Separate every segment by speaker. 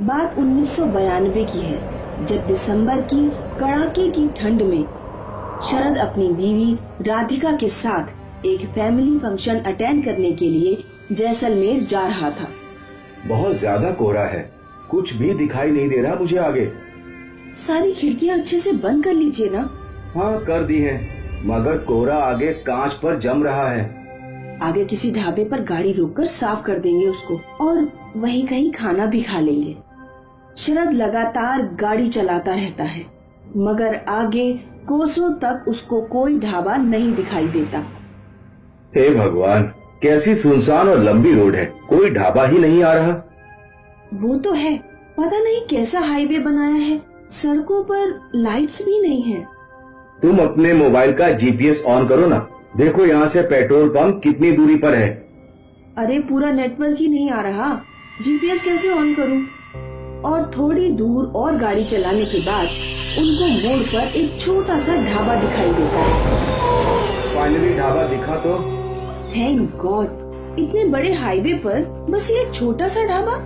Speaker 1: बात 1992 की है, जब दिसंबर की कड़ाके की ठंड में शरद अपनी बीवी राधिका के साथ एक फैमिली फंक्शन अटेंड करने के लिए जैसलमेर जा रहा था।
Speaker 2: बहुत ज्यादा कोहरा है, कुछ भी दिखाई नहीं दे रहा मुझे आगे।
Speaker 1: सारी खिड़कियां अच्छे से बंद कर लीजिए ना।
Speaker 2: हाँ कर दी है, मगर कोहरा आगे कांच पर जम रहा है।
Speaker 1: आगे किसी ढाबे पर गाड़ी रोककर साफ कर देंगे उसको और वहीं कहीं खाना भी खा लेंगे। शरद लगातार गाड़ी चलाता रहता है, मगर आगे कोसों तक उसको कोई ढाबा नहीं दिखाई देता।
Speaker 2: हे भगवान, कैसी सुनसान और लंबी रोड है, कोई ढाबा ही नहीं आ रहा।
Speaker 1: वो तो है, पता नहीं कैसा हाईवे बनाया है, सड़कों पर लाइट्स भी नहीं है।
Speaker 2: तुम अपने मोबाइल का जीपीएस ऑन करो ना, देखो यहाँ से पेट्रोल पंप कितनी दूरी पर है।
Speaker 1: अरे पूरा नेटवर्क ही नहीं आ रहा, जीपीएस कैसे ऑन करूं? और थोड़ी दूर और गाड़ी चलाने के बाद उनको मोड़ पर एक छोटा सा ढाबा दिखाई देता है।
Speaker 2: फाइनली ढाबा दिखा तो।
Speaker 1: थैंक गॉड, इतने बड़े हाईवे पर बस ये छोटा सा ढाबा।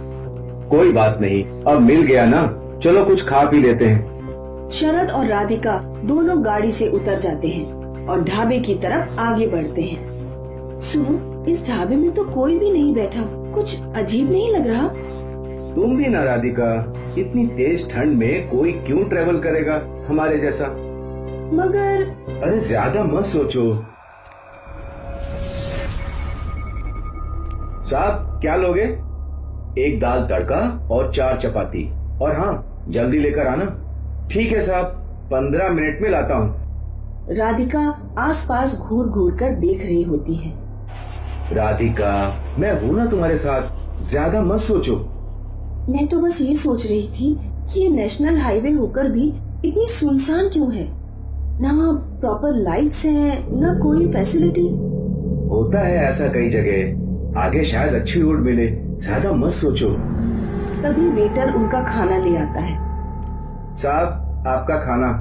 Speaker 2: कोई बात नहीं, अब मिल गया ना, चलो कुछ खा पी लेते हैं।
Speaker 1: शरद और राधिका दोनों गाड़ी से उतर जाते हैं और ढाबे की तरफ आगे बढ़ते हैं। सुनो, इस ढाबे में तो कोई भी नहीं बैठा, कुछ अजीब नहीं लग रहा?
Speaker 2: तुम भी ना राधिका, इतनी तेज ठंड में कोई क्यों ट्रेवल करेगा हमारे जैसा?
Speaker 1: मगर
Speaker 2: अरे ज्यादा मत सोचो। साहब क्या लोगे? एक दाल तड़का और 4 चपाती, और हाँ जल्दी लेकर आना। ठीक है साहब, 15 मिनट में लाता हूँ।
Speaker 1: राधिका आसपास घूर घूर कर देख रही होती है।
Speaker 2: राधिका, मैं हूँ ना तुम्हारे साथ, ज्यादा मत सोचो।
Speaker 1: मैं तो बस ये सोच रही थी कि ये नेशनल हाईवे होकर भी इतनी सुनसान क्यों है? ना प्रॉपर लाइट्स हैं, ना कोई फैसिलिटी।
Speaker 2: होता है ऐसा कई जगह, आगे शायद अच्छी रोड मिले, ज्यादा मत सोचो।
Speaker 1: तभी वेटर उनका खाना ले आता है।
Speaker 2: साहब आपका खाना।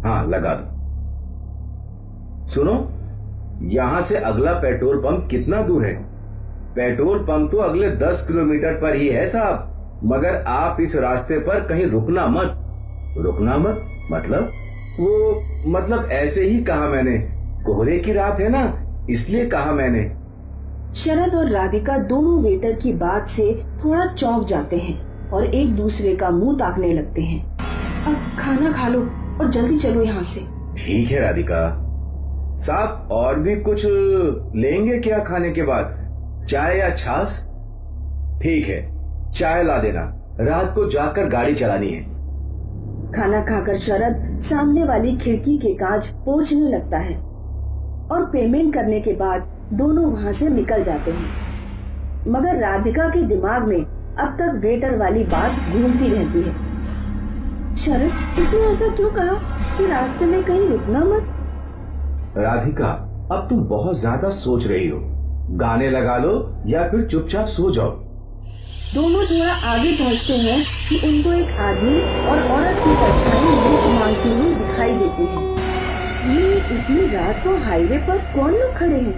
Speaker 2: हाँ लगा दो। सुनो, यहाँ से अगला पेट्रोल पंप कितना दूर है? पेट्रोल पंप तो अगले 10 किलोमीटर पर ही है साहब, मगर आप इस रास्ते पर कहीं रुकना मत। रुकना मत मतलब? वो मतलब ऐसे ही कहा मैंने, कोहरे की रात है ना, इसलिए कहा मैंने।
Speaker 1: शरद और राधिका दोनों वेटर की बात से थोड़ा चौंक जाते हैं और एक दूसरे का मुंह ताकने लगते हैं। अब खाना खा लो और जल्दी चलो यहाँ से।
Speaker 2: ठीक है राधिका। साहब और भी कुछ लेंगे क्या खाने के बाद? चाय या छाछ? ठीक है, चाय ला देना, रात को जाकर गाड़ी चलानी है।
Speaker 1: खाना खाकर शरद सामने वाली खिड़की के कांच पोंछने लगता है और पेमेंट करने के बाद दोनों वहाँ से निकल जाते हैं। मगर राधिका के दिमाग में अब तक वेटर वाली बात घूमती रहती है। शरद, इसने ऐसा क्यों कहा कि रास्ते में कहीं रुकना मत?
Speaker 2: राधिका, अब तुम बहुत ज्यादा सोच रही हो, गाने लगा लो या फिर चुपचाप सो जाओ।
Speaker 1: दोनों थोड़ा आगे पहुँचते हैं कि उनको एक आदमी और औरत की परछाई भीख मांगती हुई दिखाई देती है। ये इतनी रात को हाईवे पर कौन लोग खड़े हैं?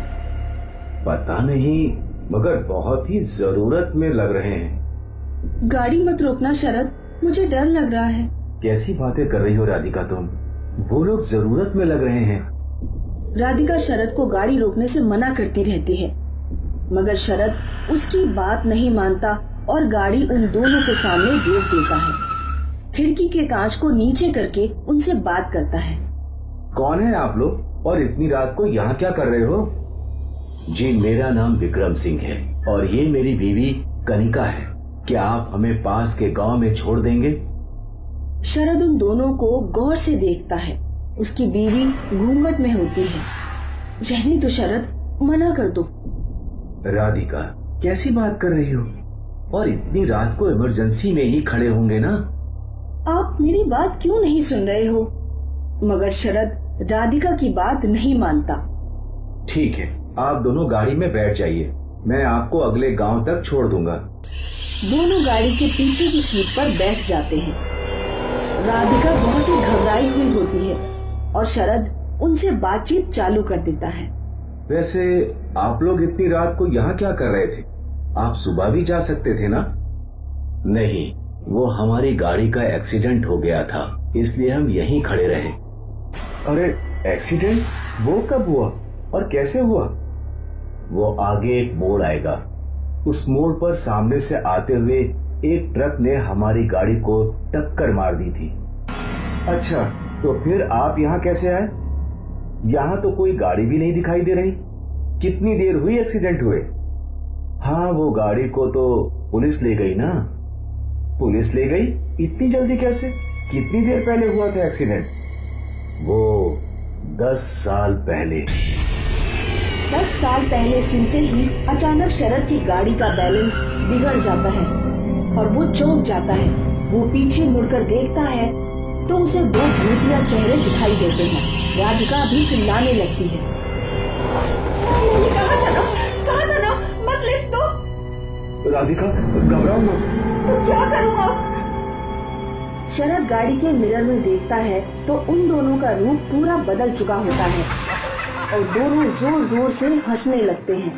Speaker 2: पता नहीं, मगर बहुत ही जरूरत में लग रहे हैं।
Speaker 1: गाड़ी मत रोकना शरद, मुझे डर लग रहा है।
Speaker 2: कैसी बातें कर रही हो राधिका तुम? वो लोग जरूरत में लग रहे हैं।
Speaker 1: राधिका शरद को गाड़ी रोकने से मना करती रहती है, मगर शरद उसकी बात नहीं मानता और गाड़ी उन दोनों के सामने रोक देता है। खिड़की के कांच को नीचे करके उनसे बात करता है।
Speaker 2: कौन है आप लोग और इतनी रात को यहाँ क्या कर रहे हो? जी मेरा नाम विक्रम सिंह है और ये मेरी बीवी कनिका है। क्या आप हमें पास के गांव में छोड़ देंगे?
Speaker 1: शरद उन दोनों को गौर से देखता है। उसकी बीवी घूंघट में होती है। रहने दो शरद, मना कर दो।
Speaker 2: राधिका, कैसी बात कर रही हो? और इतनी रात को इमरजेंसी में ही खड़े होंगे ना?
Speaker 1: आप मेरी बात क्यों नहीं सुन रहे हो? मगर शरद राधिका की बात नहीं मानता।
Speaker 2: ठीक है, आप दोनों गाड़ी में बैठ जाइए, मैं आपको अगले गांव तक छोड़ दूंगा।
Speaker 1: दोनों गाड़ी के पीछे की सीट पर बैठ जाते हैं। राधिका बहुत ही घबराई हुई होती है और शरद उनसे बातचीत चालू कर देता है।
Speaker 2: वैसे आप लोग इतनी रात को यहाँ क्या कर रहे थे? आप सुबह भी जा सकते थे ना? नहीं, वो हमारी गाड़ी का एक्सीडेंट हो गया था, इसलिए हम यहीं खड़े रहे। अरे एक्सीडेंट? वो कब हुआ और कैसे हुआ? वो आगे एक मोड़ आएगा, उस मोड़ पर सामने से आते हुए एक ट्रक ने हमारी गाड़ी को टक्कर मार दी थी। अच्छा, तो फिर आप यहाँ कैसे आए? यहाँ तो कोई गाड़ी भी नहीं दिखाई दे रही। कितनी देर हुई एक्सीडेंट हुए? हाँ, वो गाड़ी को तो पुलिस ले गई ना। पुलिस ले गई? इतनी जल्दी कैसे? कितनी देर पहले हुआ था एक्सीडेंट? वो 10 साल पहले।
Speaker 1: 10 साल पहले सुनते ही अचानक शरद की गाड़ी का बैलेंस बिगड़ जाता है और वो चौंक जाता है। वो पीछे मुड़कर देखता है तो उसे 2 भूतिया चेहरे दिखाई देते हैं। राधिका भी चिल्लाने लगती है, मैंने कहा था ना, मत लिफ्ट दो।
Speaker 2: राधिका, घबराओ मत।
Speaker 1: तो क्या करूँगा? शरद गाड़ी के मिरर में देखता है तो उन दोनों का रूप पूरा बदल चुका होता है और दोनों जोर जोर से हंसने लगते हैं।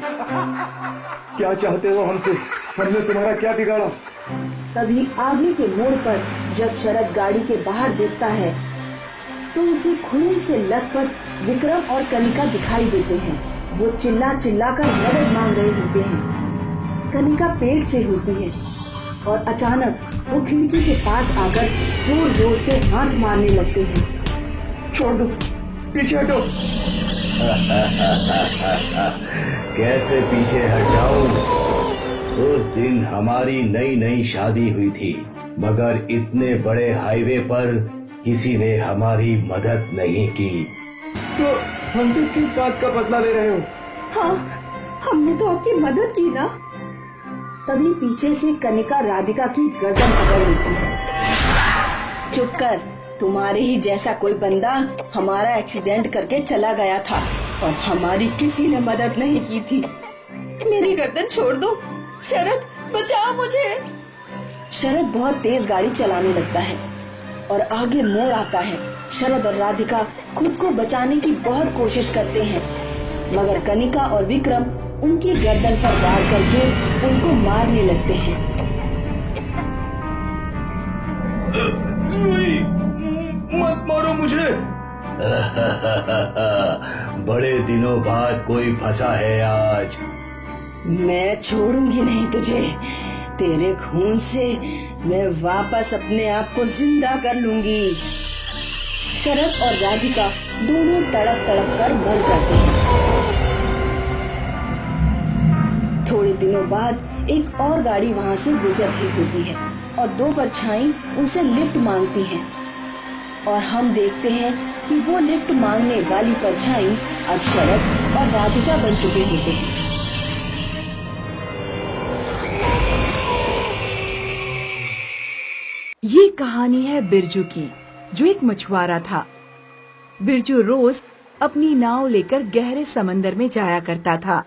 Speaker 2: क्या चाहते हो हमसे? हमने तुम्हारा क्या बिगाड़ा?
Speaker 1: तभी आगे के मोड़ पर जब शरद गाड़ी के बाहर देखता है तो उसे खून से लथपथ विक्रम और कनिका दिखाई देते हैं। वो चिल्ला चिल्ला कर मदद मांग रहे होते हैं। कनिका पेट से होती है और अचानक वो खिड़की के पास आकर जोर जोर से हाथ मारने लगते हैं।
Speaker 2: छोड़ दो, पीछे हटो। कैसे पीछे हट जाऊं? उस दिन हमारी नई नई शादी हुई थी, मगर इतने बड़े हाईवे पर किसी ने हमारी मदद नहीं की। तो हमसे किस बात का बदला ले रहे हो?
Speaker 1: हाँ, हमने तो आपकी मदद की ना। तभी पीछे से कनिका राधिका की गर्दन पकड़ लेती है। चुप कर, तुम्हारे ही जैसा कोई बंदा हमारा एक्सीडेंट करके चला गया था और हमारी किसी ने मदद नहीं की थी। मेरी गर्दन छोड़ दो। शरद, बचाओ मुझे। शरद बहुत तेज गाड़ी चलाने लगता है और आगे मोड़ आता है। शरद और राधिका खुद को बचाने की बहुत कोशिश करते हैं, मगर कनिका और विक्रम उनकी गर्दन पर वार करके उनको मारने लगते हैं।
Speaker 2: मत मारो मुझे। बड़े दिनों बाद कोई फंसा है आज।
Speaker 1: मैं छोड़ूंगी नहीं तुझे। तेरे खून से मैं वापस अपने आप को जिंदा कर लूंगी। शरद और राधिका दोनों तड़प तड़प कर मर जाते हैं। थोड़े दिनों बाद एक और गाड़ी वहाँ से गुजर रही होती है और 2 परछाई उनसे लिफ्ट मांगती हैं और हम देखते हैं कि वो लिफ्ट मांगने वाली परछाई अब शरद और राधिका बन चुके होते हैं।
Speaker 3: ये कहानी है बिरजू की, जो एक मछुआरा था। बिरजू रोज अपनी नाव लेकर गहरे समंदर में जाया करता था।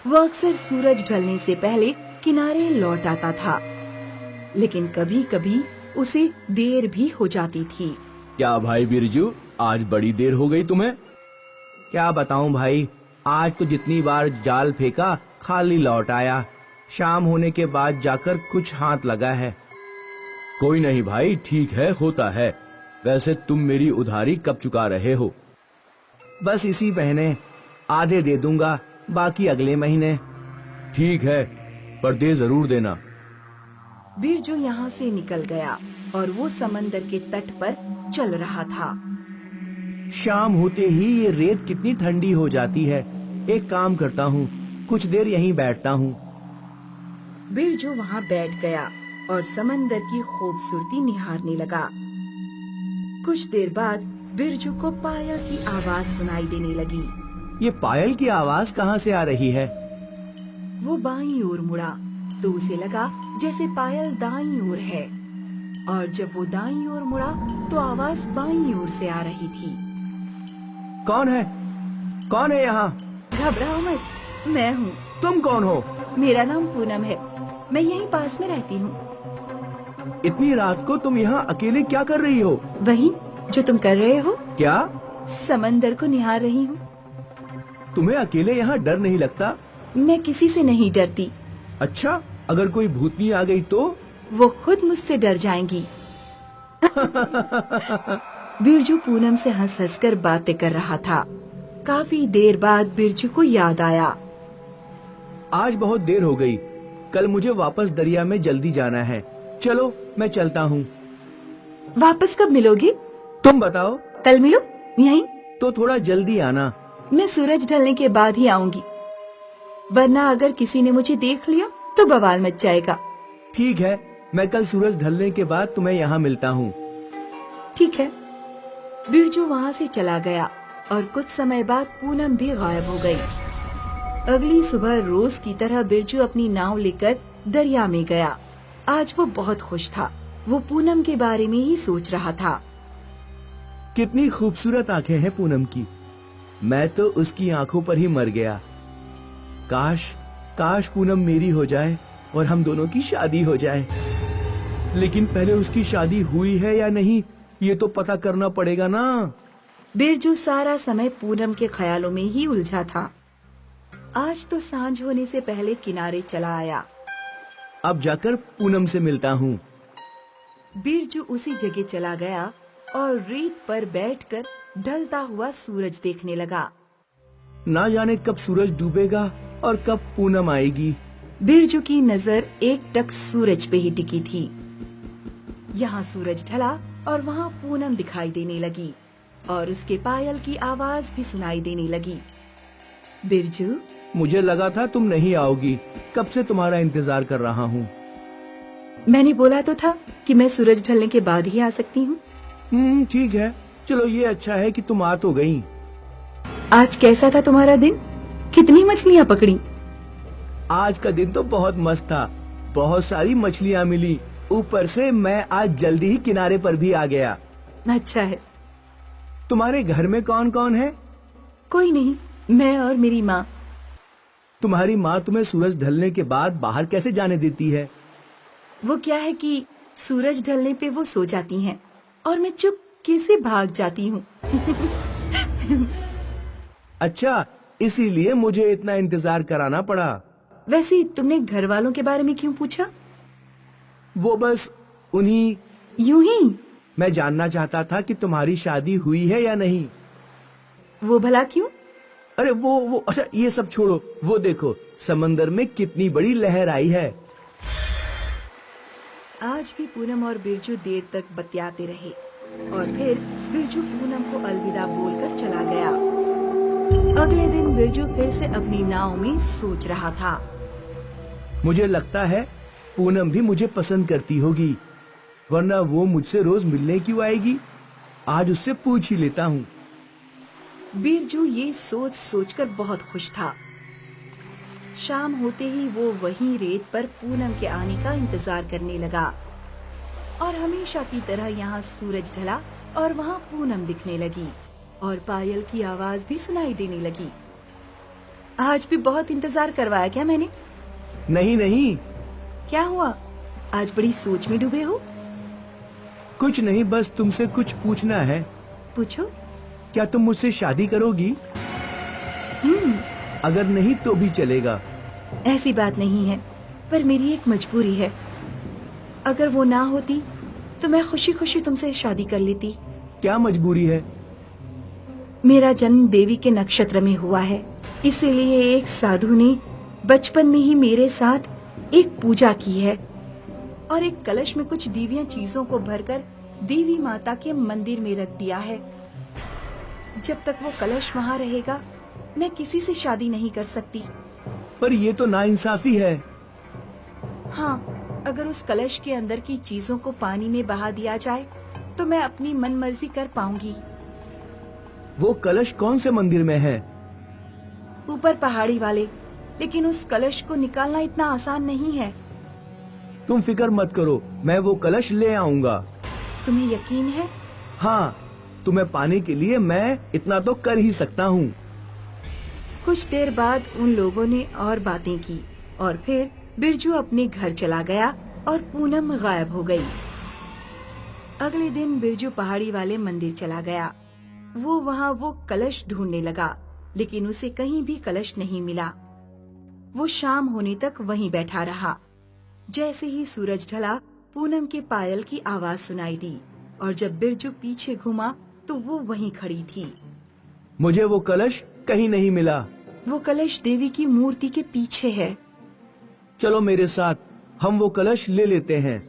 Speaker 3: वो अक्सर सूरज ढलने से पहले किनारे लौट आता था, लेकिन कभी कभी उसे देर भी हो जाती थी।
Speaker 4: क्या भाई बिरजू, आज बड़ी देर हो गई तुम्हें?
Speaker 5: क्या बताऊं भाई, आज तो जितनी बार जाल फेंका खाली लौट आया। शाम होने के बाद जाकर कुछ हाथ लगा है।
Speaker 4: कोई नहीं भाई, ठीक है, होता है। वैसे तुम मेरी उधारी कब चुका रहे हो?
Speaker 5: बस इसी महीने आधे दे दूंगा, बाकी अगले महीने।
Speaker 4: ठीक है, पर दे जरूर देना।
Speaker 3: बिरजू यहाँ से निकल गया और वो समंदर के तट पर चल रहा था।
Speaker 5: शाम होते ही ये रेत कितनी ठंडी हो जाती है। एक काम करता हूँ, कुछ देर यहीं बैठता हूँ।
Speaker 3: बिरजू वहाँ बैठ गया और समंदर की खूबसूरती निहारने लगा। कुछ देर बाद बिरजू को पायल की आवाज सुनाई देने लगी।
Speaker 5: ये पायल की आवाज कहाँ से आ रही है?
Speaker 3: वो बाईं ओर मुड़ा तो उसे लगा जैसे पायल दाईं ओर है, और जब वो दाईं ओर मुड़ा तो आवाज बाईं ओर से आ रही थी।
Speaker 5: कौन है? कौन है यहाँ?
Speaker 3: घबराओ मत, मैं हूँ।
Speaker 5: तुम कौन हो?
Speaker 3: मेरा नाम पूनम है, मैं यहीं पास में रहती हूँ।
Speaker 5: इतनी रात को तुम यहाँ अकेले क्या कर रही हो?
Speaker 3: वही जो तुम कर रहे हो।
Speaker 5: क्या?
Speaker 3: समंदर को निहार रही हूँ।
Speaker 5: तुम्हें अकेले यहाँ डर नहीं लगता?
Speaker 3: मैं किसी से नहीं डरती।
Speaker 5: अच्छा, अगर कोई भूतनी आ गई तो?
Speaker 3: वो खुद मुझसे डर जाएंगी। बिरजू पूनम से हंस हंसकर बातें कर रहा था। काफी देर बाद बिरजू को याद आया।
Speaker 5: आज बहुत देर हो गई, कल मुझे वापस दरिया में जल्दी जाना है। चलो मैं चलता हूँ।
Speaker 3: वापस कब मिलोगे?
Speaker 5: तुम बताओ।
Speaker 3: कल मिलो यहीं।
Speaker 5: तो थोड़ा जल्दी आना।
Speaker 3: मैं सूरज ढलने के बाद ही आऊंगी, वरना अगर किसी ने मुझे देख लिया तो बवाल मच जाएगा।
Speaker 5: ठीक है, मैं कल सूरज ढलने के बाद तुम्हें यहाँ मिलता हूँ।
Speaker 3: ठीक है। बिरजू वहाँ से चला गया और कुछ समय बाद पूनम भी गायब हो गई। अगली सुबह रोज की तरह बिरजू अपनी नाव लेकर दरिया में गया। आज वो बहुत खुश था। वो पूनम के बारे में ही सोच रहा था।
Speaker 5: कितनी खूबसूरत आंखें हैं पूनम की। मैं तो उसकी आंखों पर ही मर गया। काश पूनम मेरी हो जाए और हम दोनों की शादी हो जाए। लेकिन पहले उसकी शादी हुई है या नहीं, ये तो पता करना पड़ेगा ना।
Speaker 3: बिरजू सारा समय पूनम के ख्यालों में ही उलझा था। आज तो सांझ होने से पहले किनारे चला आया।
Speaker 5: अब जाकर पूनम से मिलता हूँ।
Speaker 3: बिरजू उसी जगह चला गया और रेत पर बैठकर ढलता हुआ सूरज देखने लगा।
Speaker 5: ना जाने कब सूरज डूबेगा और कब पूनम आएगी।
Speaker 3: बिरजू की नजर एक टक सूरज पे ही टिकी थी। यहाँ सूरज ढला और वहाँ पूनम दिखाई देने लगी और उसके पायल की आवाज भी सुनाई देने लगी। बिरजू,
Speaker 5: मुझे लगा था तुम नहीं आओगी, कब से तुम्हारा इंतजार कर रहा हूँ।
Speaker 3: मैंने बोला तो था कि मैं सूरज ढलने के बाद ही आ सकती हूँ।
Speaker 5: ठीक है, चलो ये अच्छा है कि तुम आ तो गई।
Speaker 3: आज कैसा था तुम्हारा दिन? कितनी मछलियाँ पकड़ी?
Speaker 5: आज का दिन तो बहुत मस्त था। बहुत सारी मछलियाँ मिली। ऊपर से मैं आज जल्दी ही किनारे पर भी आ गया।
Speaker 3: अच्छा है।
Speaker 5: तुम्हारे घर में कौन कौन है?
Speaker 3: कोई नहीं, मैं और मेरी माँ।
Speaker 5: तुम्हारी माँ तुम्हें सूरज ढलने के बाद बाहर कैसे जाने देती है?
Speaker 3: वो क्या है कि सूरज ढलने पे वो सो जाती हैं और मैं चुपके से भाग जाती हूँ।
Speaker 5: अच्छा, इसीलिए मुझे इतना इंतजार कराना पड़ा।
Speaker 3: वैसे तुमने घर वालों के बारे में क्यों पूछा?
Speaker 5: वो बस उन्हीं
Speaker 3: यूं ही।
Speaker 5: मैं जानना चाहता था कि तुम्हारी शादी हुई है या नहीं।
Speaker 3: वो भला क्यों?
Speaker 5: अरे वो अच्छा, ये सब छोड़ो। वो देखो, समंदर में कितनी बड़ी लहर आई है।
Speaker 3: आज भी पूनम और बिरजू देर तक बतियाते रहे और फिर बिरजू पूनम को अलविदा बोलकर चला गया। अगले दिन बिरजू फिर से अपनी नाव में सोच रहा था।
Speaker 5: मुझे लगता है पूनम भी मुझे पसंद करती होगी, वरना वो मुझसे रोज मिलने क्यों आएगी। आज उससे पूछ ही लेता हूँ।
Speaker 3: बिरजू ये सोच सोचकर बहुत खुश था। शाम होते ही वो वहीं रेत पर पूनम के आने का इंतजार करने लगा और हमेशा की तरह यहाँ सूरज ढला और वहाँ पूनम दिखने लगी और पायल की आवाज भी सुनाई देने लगी। आज भी बहुत इंतजार करवाया क्या मैंने?
Speaker 5: नहीं।
Speaker 3: क्या हुआ? आज बड़ी सोच में डूबे हो?
Speaker 5: कुछ नहीं, बस तुमसे कुछ पूछना है।
Speaker 3: पूछो।
Speaker 5: क्या तुम मुझसे शादी करोगी? अगर नहीं तो भी चलेगा।
Speaker 3: ऐसी बात नहीं है, पर मेरी एक मजबूरी है। अगर वो ना होती तो मैं खुशी खुशी तुमसे शादी कर लेती।
Speaker 5: क्या मजबूरी है?
Speaker 3: मेरा जन्म देवी के नक्षत्र में हुआ है, इसीलिए एक साधु ने बचपन में ही मेरे साथ एक पूजा की है और एक कलश में कुछ दिव्य चीजों को भरकर देवी माता के मंदिर में रख दिया है। जब तक वो कलश वहाँ रहेगा, मैं किसी से शादी नहीं कर सकती।
Speaker 5: पर ये तो नाइंसाफी है।
Speaker 3: हाँ, अगर उस कलश के अंदर की चीजों को पानी में बहा दिया जाए तो मैं अपनी मनमर्जी कर पाऊंगी।
Speaker 5: वो कलश कौन से मंदिर में है?
Speaker 3: ऊपर पहाड़ी वाले, लेकिन उस कलश को निकालना इतना आसान नहीं है।
Speaker 5: तुम फिक्र मत करो, मैं वो कलश ले आऊंगा।
Speaker 3: तुम्हें यकीन है?
Speaker 5: हाँ, तुम्हें पाने के लिए मैं इतना तो कर ही सकता हूँ।
Speaker 3: कुछ देर बाद उन लोगों ने और बातें की और फिर बिरजू अपने घर चला गया और पूनम गायब हो गई। अगले दिन बिरजू पहाड़ी वाले मंदिर चला गया। वो वहाँ वो कलश ढूंढने लगा, लेकिन उसे कहीं भी कलश नहीं मिला। वो शाम होने तक वहीं बैठा रहा। जैसे ही सूरज ढला, पूनम के पायल की आवाज सुनाई दी और जब बिरजू पीछे घूमा तो वो वहीं खड़ी थी।
Speaker 5: मुझे वो कलश कहीं नहीं मिला।
Speaker 3: वो कलश देवी की मूर्ति के पीछे है।
Speaker 5: चलो मेरे साथ, हम वो कलश ले लेते हैं।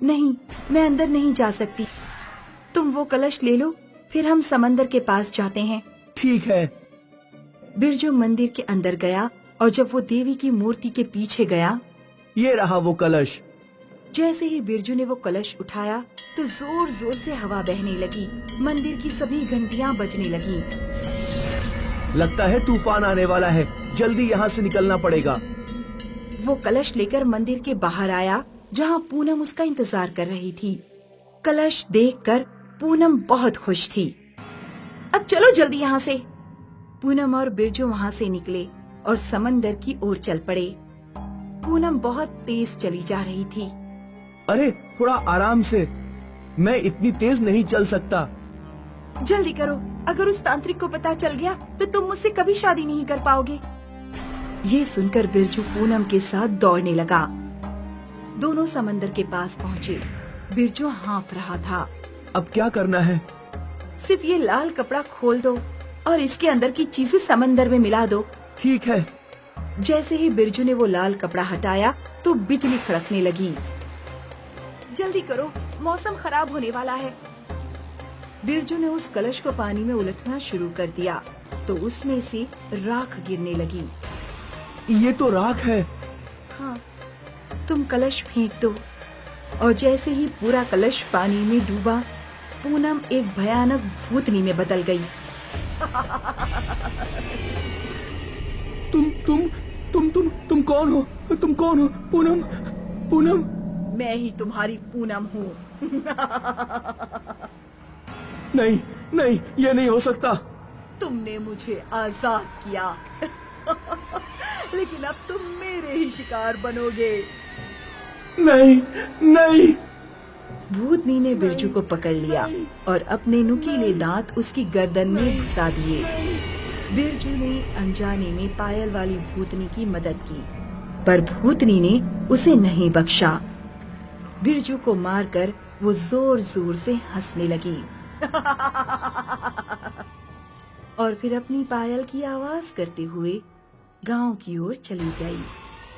Speaker 3: नहीं, मैं अंदर नहीं जा सकती। तुम वो कलश ले लो, फिर हम समंदर के पास जाते हैं।
Speaker 5: ठीक है।
Speaker 3: बिरजू मंदिर के अंदर गया और जब वो देवी की मूर्ति के पीछे गया,
Speaker 5: ये रहा वो कलश।
Speaker 3: जैसे ही बिरजू ने वो कलश उठाया तो जोर जोर से हवा बहने लगी। मंदिर की सभी घंटियां बजने लगी।
Speaker 5: लगता है तूफान आने वाला है, जल्दी यहाँ से निकलना पड़ेगा।
Speaker 3: वो कलश लेकर मंदिर के बाहर आया जहाँ पूनम उसका इंतजार कर रही थी। कलश देखकर पूनम बहुत खुश थी। अब चलो जल्दी यहाँ से। पूनम और बिरजू वहाँ से निकले और समंदर की ओर चल पड़े। पूनम बहुत तेज चली जा रही थी।
Speaker 5: अरे थोड़ा आराम से, मैं इतनी तेज नहीं चल सकता।
Speaker 3: जल्दी करो, अगर उस तांत्रिक को पता चल गया तो तुम मुझसे कभी शादी नहीं कर पाओगे। ये सुनकर बिरजू पूनम के साथ दौड़ने लगा। दोनों समंदर के पास पहुँचे। बिरजू हाँफ रहा था।
Speaker 5: अब क्या करना है?
Speaker 3: सिर्फ ये लाल कपड़ा खोल दो और इसके अंदर की चीजें समंदर में मिला दो।
Speaker 5: ठीक है।
Speaker 3: जैसे ही बिरजू ने वो लाल कपड़ा हटाया तो बिजली खड़कने लगी। जल्दी करो, मौसम खराब होने वाला है। बिरजू ने उस कलश को पानी में उलटना शुरू कर दिया तो उसमें से राख गिरने लगी।
Speaker 5: ये तो राख है।
Speaker 3: हाँ, तुम कलश फेंक दो। और जैसे ही पूरा कलश पानी में डूबा, पूनम एक भयानक भूतनी में बदल गई।
Speaker 5: तुम कौन हो? तुम कौन हो? पूनम, पूनम।
Speaker 3: मैं ही तुम्हारी पूनम हूँ।
Speaker 5: नहीं नहीं, ये नहीं हो सकता।
Speaker 3: तुमने मुझे आजाद किया लेकिन अब तुम मेरे ही शिकार बनोगे।
Speaker 5: नहीं नहीं।
Speaker 3: भूतनी ने बिरजू को पकड़ लिया और अपने नुकीले दांत उसकी गर्दन में घुसा दिए। बिरजू ने अनजाने में पायल वाली भूतनी की मदद की, पर भूतनी ने उसे नहीं बख्शा। बिरजू को मारकर वो जोर जोर से हंसने लगी और फिर अपनी पायल की आवाज करते हुए गांव की ओर चली गई।